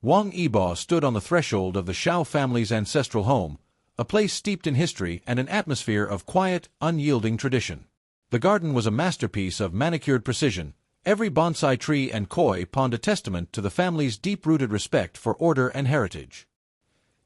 Wang Yibo stood on the threshold of the Xiao family's ancestral home, a place steeped in history and an atmosphere of quiet, unyielding tradition. The garden was a masterpiece of manicured precision, every bonsai tree and koi pond a testament to the family's deep-rooted respect for order and heritage.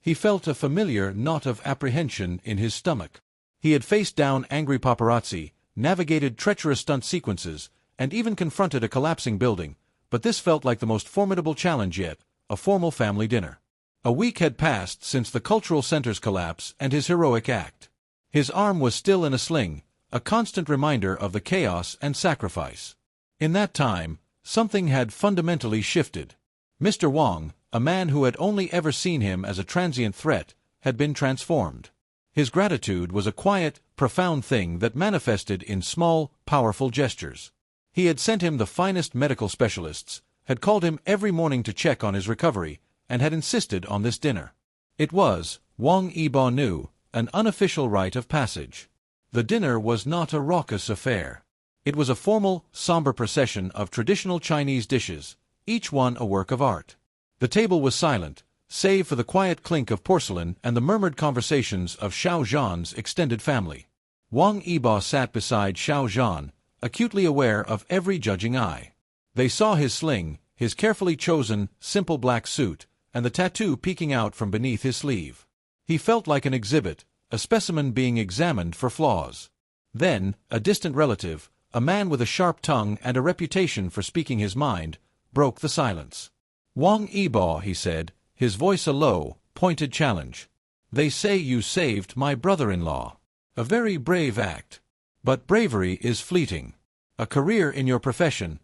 He felt a familiar knot of apprehension in his stomach. He had faced down angry paparazzi, navigated treacherous stunt sequences, and even confronted a collapsing building, but this felt like the most formidable challenge yet, a formal family dinner. A week had passed since the cultural center's collapse and his heroic act. His arm was still in a sling, a constant reminder of the chaos and sacrifice. In that time, something had fundamentally shifted. Mr. Wang, a man who had only ever seen him as a transient threat, had been transformed. His gratitude was a quiet, profound thing that manifested in small, powerful gestures. He had sent him the finest medical specialists, had called him every morning to check on his recovery, and had insisted on this dinner. It was, Wang Yibo knew, an unofficial rite of passage. The dinner was not a raucous affair. It was a formal, somber procession of traditional Chinese dishes, each one a work of art. The table was silent, save for the quiet clink of porcelain and the murmured conversations of Xiao Zhan'S extended family. Wang Yibo sat beside XiaoZhan, acutely aware of every judging eye. They saw his sling, his carefully chosen, simple black suit, and the tattoo peeking out from beneath his sleeve. He felt like an exhibit, a specimen being examined for flaws. Then, a distant relative, a man with a sharp tongue and a reputation for speaking his mind, broke the silence. "Wang Yibo," he said, his voice a low, pointed challenge. "They say you saved my brother-in-law. A very brave act. But bravery is fleeting. A career in your profession,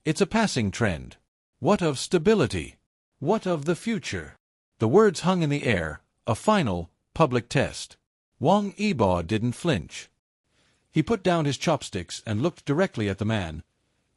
it's a passing trend. What of stability? What of the future?" The words hung in the air, a final, public test. Wang Yibo didn't flinch. He put down his chopsticks and looked directly at the man,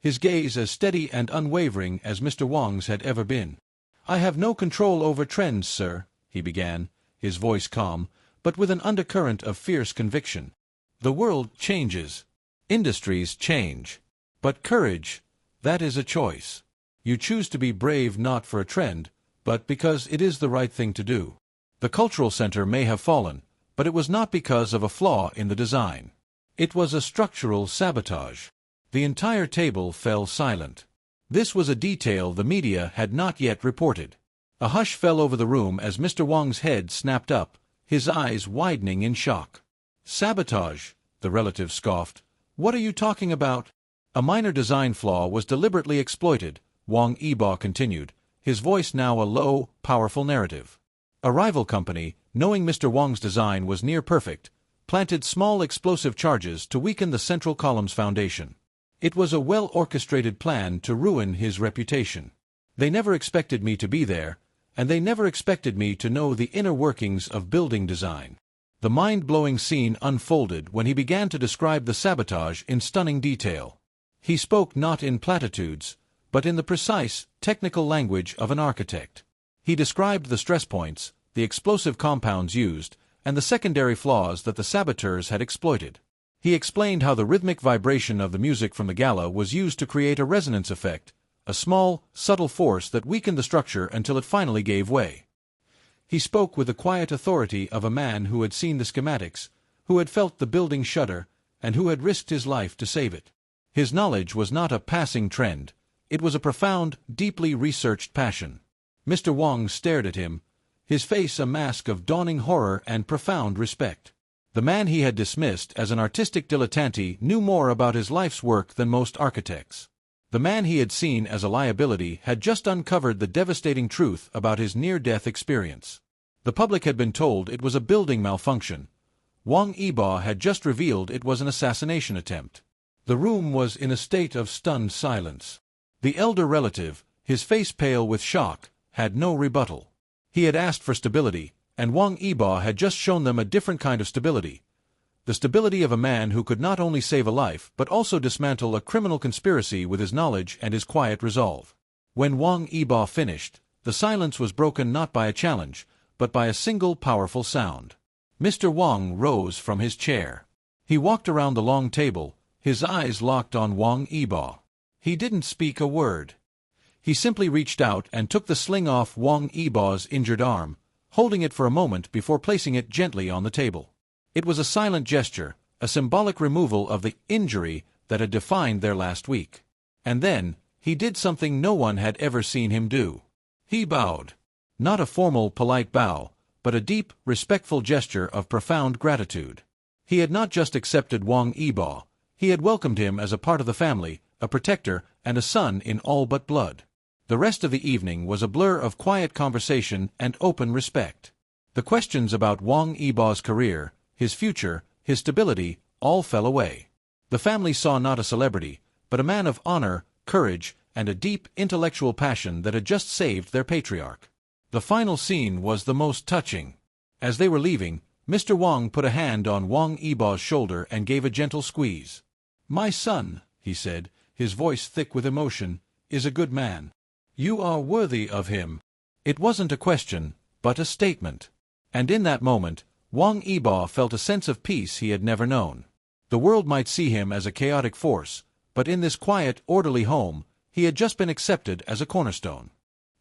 his gaze as steady and unwavering as Mr. Wang's had ever been. "I have no control over trends, sir," he began, his voice calm, but with an undercurrent of fierce conviction. "The world changes. Industries change. But courage, that is a choice. You choose to be brave not for a trend, but because it is the right thing to do. The cultural center may have fallen, but it was not because of a flaw in the design. It was a structural sabotage." The entire table fell silent. This was a detail the media had not yet reported. A hush fell over the room as Mr. Wang's head snapped up, his eyes widening in shock. "Sabotage," the relative scoffed. "What are you talking about?" "A minor design flaw was deliberately exploited," Wang Yibo continued, his voice now a low, powerful narrative. "A rival company, knowing Mr. Wang's design was near perfect, planted small explosive charges to weaken the central column's foundation. It was a well-orchestrated plan to ruin his reputation. They never expected me to be there, and they never expected me to know the inner workings of building design." The mind-blowing scene unfolded when he began to describe the sabotage in stunning detail. He spoke not in platitudes, but in the precise, technical language of an architect. He described the stress points, the explosive compounds used, and the secondary flaws that the saboteurs had exploited. He explained how the rhythmic vibration of the music from the gala was used to create a resonance effect, a small, subtle force that weakened the structure until it finally gave way. He spoke with the quiet authority of a man who had seen the schematics, who had felt the building shudder, and who had risked his life to save it. His knowledge was not a passing trend, it was a profound, deeply researched passion. Mr. Wang stared at him, his face a mask of dawning horror and profound respect. The man he had dismissed as an artistic dilettante knew more about his life's work than most architects. The man he had seen as a liability had just uncovered the devastating truth about his near-death experience. The public had been told it was a building malfunction. Wang Yibo had just revealed it was an assassination attempt. The room was in a state of stunned silence. The elder relative, his face pale with shock, had no rebuttal. He had asked for stability, and Wang Yibo had just shown them a different kind of stability. The stability of a man who could not only save a life but also dismantle a criminal conspiracy with his knowledge and his quiet resolve. When Wang Yibo finished, the silence was broken not by a challenge, but by a single powerful sound. Mr. Wang rose from his chair. He walked around the long table, his eyes locked on Wang Yibo. He didn't speak a word. He simply reached out and took the sling off Wang Yibo's injured arm, holding it for a moment before placing it gently on the table. It was a silent gesture, a symbolic removal of the injury that had defined their last week. And then, he did something no one had ever seen him do. He bowed. Not a formal, polite bow, but a deep, respectful gesture of profound gratitude. He had not just accepted Wang Yibo, he had welcomed him as a part of the family, a protector, and a son in all but blood. The rest of the evening was a blur of quiet conversation and open respect. The questions about Wang Yibo's career, his future, his stability, all fell away. The family saw not a celebrity, but a man of honor, courage, and a deep intellectual passion that had just saved their patriarch. The final scene was the most touching. As they were leaving, Mr. Wang put a hand on Wang Yibo's shoulder and gave a gentle squeeze. "My son," he said, his voice thick with emotion, "is a good man. You are worthy of him." It wasn't a question, but a statement. And in that moment, Wang Yibo felt a sense of peace he had never known. The world might see him as a chaotic force, but in this quiet, orderly home, he had just been accepted as a cornerstone.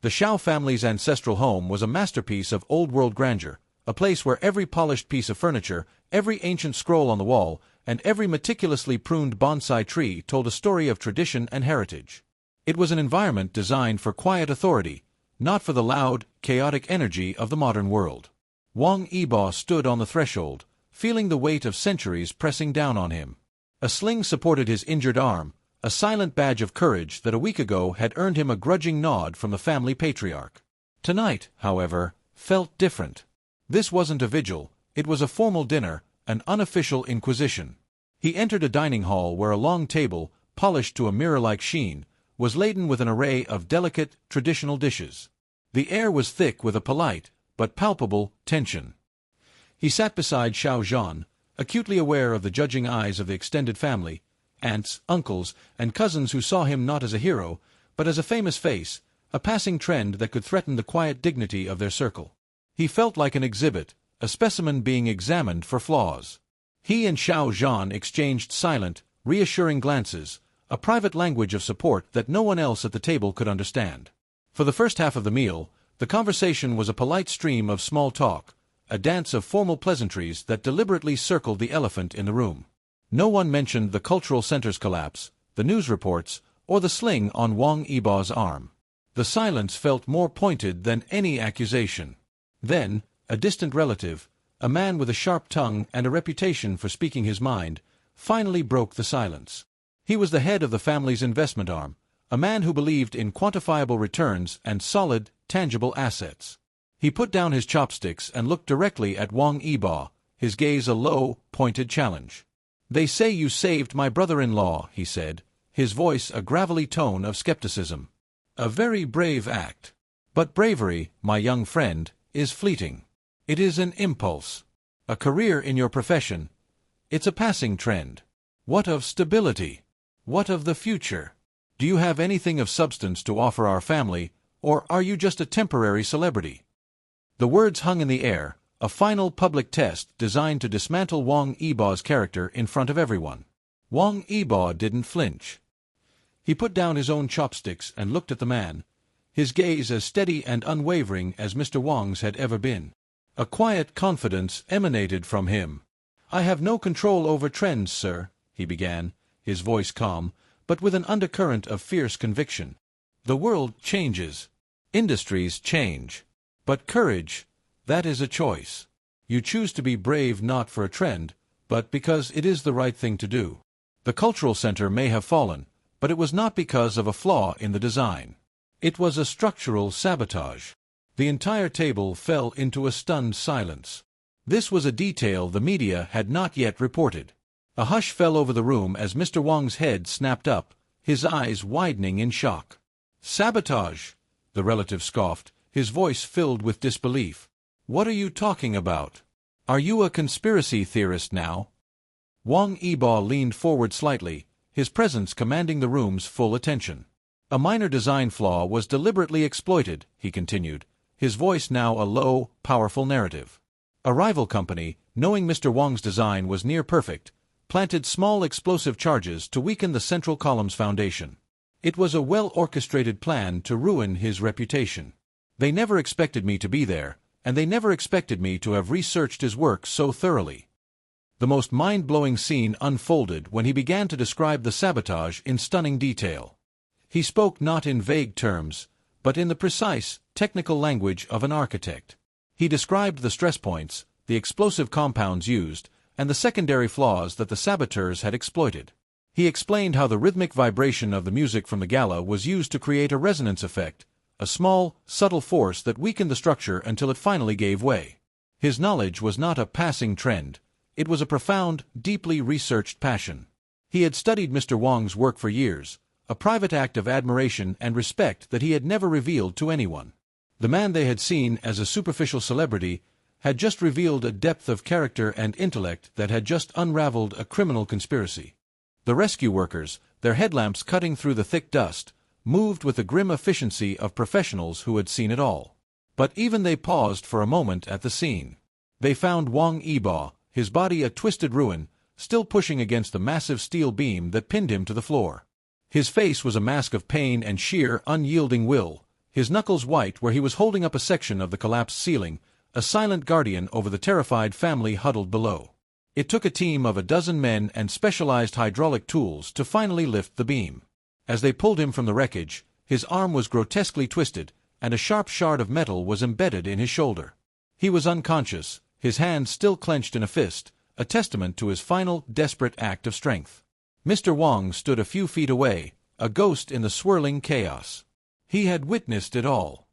The Xiao family's ancestral home was a masterpiece of old-world grandeur, a place where every polished piece of furniture, every ancient scroll on the wall, and every meticulously pruned bonsai tree told a story of tradition and heritage. It was an environment designed for quiet authority, not for the loud, chaotic energy of the modern world. Wang Yibo stood on the threshold, feeling the weight of centuries pressing down on him. A sling supported his injured arm, a silent badge of courage that a week ago had earned him a grudging nod from the family patriarch. Tonight, however, felt different. This wasn't a vigil, it was a formal dinner, an unofficial inquisition. He entered a dining hall where a long table, polished to a mirror-like sheen, was laden with an array of delicate, traditional dishes. The air was thick with a polite, but palpable, tension. He sat beside XiaoZhan, acutely aware of the judging eyes of the extended family, aunts, uncles, and cousins who saw him not as a hero, but as a famous face, a passing trend that could threaten the quiet dignity of their circle. He felt like an exhibit, a specimen being examined for flaws. He and XiaoZhan exchanged silent, reassuring glances, a private language of support that no one else at the table could understand. For the first half of the meal, the conversation was a polite stream of small talk, a dance of formal pleasantries that deliberately circled the elephant in the room. No one mentioned the cultural center's collapse, the news reports, or the sling on Wang Yibo's arm. The silence felt more pointed than any accusation. Then, a distant relative, a man with a sharp tongue and a reputation for speaking his mind, finally broke the silence. He was the head of the family's investment arm, a man who believed in quantifiable returns and solid, tangible assets. He put down his chopsticks and looked directly at Wang Yibo, his gaze a low, pointed challenge. "They say you saved my brother-in-law," he said, his voice a gravelly tone of skepticism. "A very brave act. But bravery, my young friend, is fleeting. It is an impulse. A career in your profession, it's a passing trend. What of stability? What of the future? Do you have anything of substance to offer our family, or are you just a temporary celebrity?" The words hung in the air, a final public test designed to dismantle Wang Yibo's character in front of everyone. Wang Yibo didn't flinch. He put down his own chopsticks and looked at the man, his gaze as steady and unwavering as Mr. Wang's had ever been. A quiet confidence emanated from him. "I have no control over trends, sir," he began, his voice calm, but with an undercurrent of fierce conviction. "The world changes. Industries change. But courage, that is a choice. You choose to be brave not for a trend, but because it is the right thing to do. The cultural center may have fallen, but it was not because of a flaw in the design. It was a structural sabotage." The entire table fell into a stunned silence. This was a detail the media had not yet reported. A hush fell over the room as Mr. Wang's head snapped up, his eyes widening in shock. "Sabotage," the relative scoffed, his voice filled with disbelief. "What are you talking about? Are you a conspiracy theorist now?" Wang Yibo leaned forward slightly, his presence commanding the room's full attention. "A minor design flaw was deliberately exploited," he continued, his voice now a low, powerful narrative. "A rival company, knowing Mr. Wang's design was near perfect, planted small explosive charges to weaken the central column's foundation. It was a well-orchestrated plan to ruin his reputation. They never expected me to be there, and they never expected me to have researched his work so thoroughly. The most mind-blowing scene unfolded when he began to describe the sabotage in stunning detail. He spoke not in vague terms, but in the precise, technical language of an architect. He described the stress points, the explosive compounds used, and the secondary flaws that the saboteurs had exploited. He explained how the rhythmic vibration of the music from the gala was used to create a resonance effect, a small, subtle force that weakened the structure until it finally gave way. His knowledge was not a passing trend. It was a profound, deeply researched passion. He had studied Mr. Wang's work for years, a private act of admiration and respect that he had never revealed to anyone. The man they had seen as a superficial celebrity had just revealed a depth of character and intellect that had just unraveled a criminal conspiracy. The rescue workers, their headlamps cutting through the thick dust, moved with the grim efficiency of professionals who had seen it all. But even they paused for a moment at the scene. They found Wang Yibo, his body a twisted ruin, still pushing against the massive steel beam that pinned him to the floor. His face was a mask of pain and sheer, unyielding will, his knuckles white where he was holding up a section of the collapsed ceiling, a silent guardian over the terrified family huddled below. It took a team of 12 men and specialized hydraulic tools to finally lift the beam. As they pulled him from the wreckage, his arm was grotesquely twisted, and a sharp shard of metal was embedded in his shoulder. He was unconscious, his hand still clenched in a fist, a testament to his final, desperate act of strength. Mr. Wang stood a few feet away, a ghost in the swirling chaos. He had witnessed it all.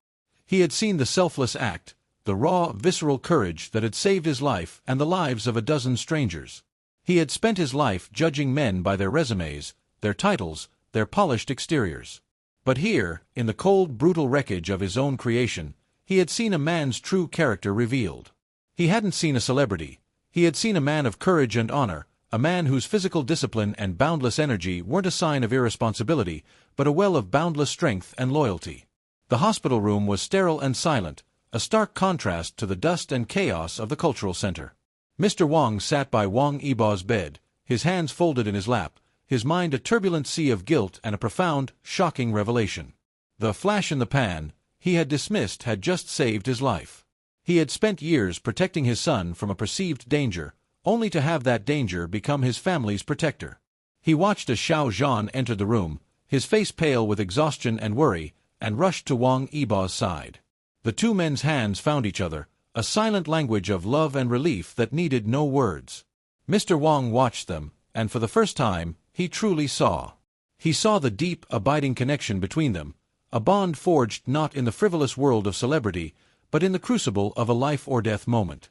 He had seen the selfless act, the raw, visceral courage that had saved his life and the lives of 12 strangers. He had spent his life judging men by their resumes, their titles, their polished exteriors. But here, in the cold, brutal wreckage of his own creation, he had seen a man's true character revealed. He hadn't seen a celebrity. He had seen a man of courage and honor, a man whose physical discipline and boundless energy weren't a sign of irresponsibility, but a well of boundless strength and loyalty. The hospital room was sterile and silent, a stark contrast to the dust and chaos of the cultural center. Mr. Wang sat by Wang Yibo's bed, his hands folded in his lap, his mind a turbulent sea of guilt and a profound, shocking revelation. The flash in the pan he had dismissed had just saved his life. He had spent years protecting his son from a perceived danger, only to have that danger become his family's protector. He watched as XiaoZhan entered the room, his face pale with exhaustion and worry, and rushed to Wang Yibo's side. The two men's hands found each other, a silent language of love and relief that needed no words. Mr. Wang watched them, and for the first time, he truly saw. He saw the deep, abiding connection between them, a bond forged not in the frivolous world of celebrity, but in the crucible of a life-or-death moment.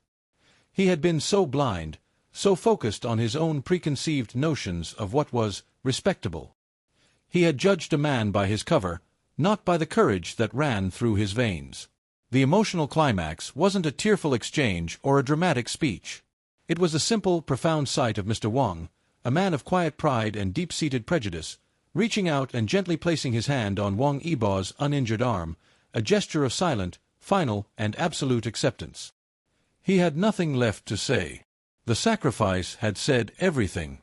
He had been so blind, so focused on his own preconceived notions of what was respectable. He had judged a man by his cover, not by the courage that ran through his veins. The emotional climax wasn't a tearful exchange or a dramatic speech. It was a simple, profound sight of Mr. Wang, a man of quiet pride and deep-seated prejudice, reaching out and gently placing his hand on Wang Yibo's uninjured arm, a gesture of silent, final, and absolute acceptance. He had nothing left to say. The sacrifice had said everything.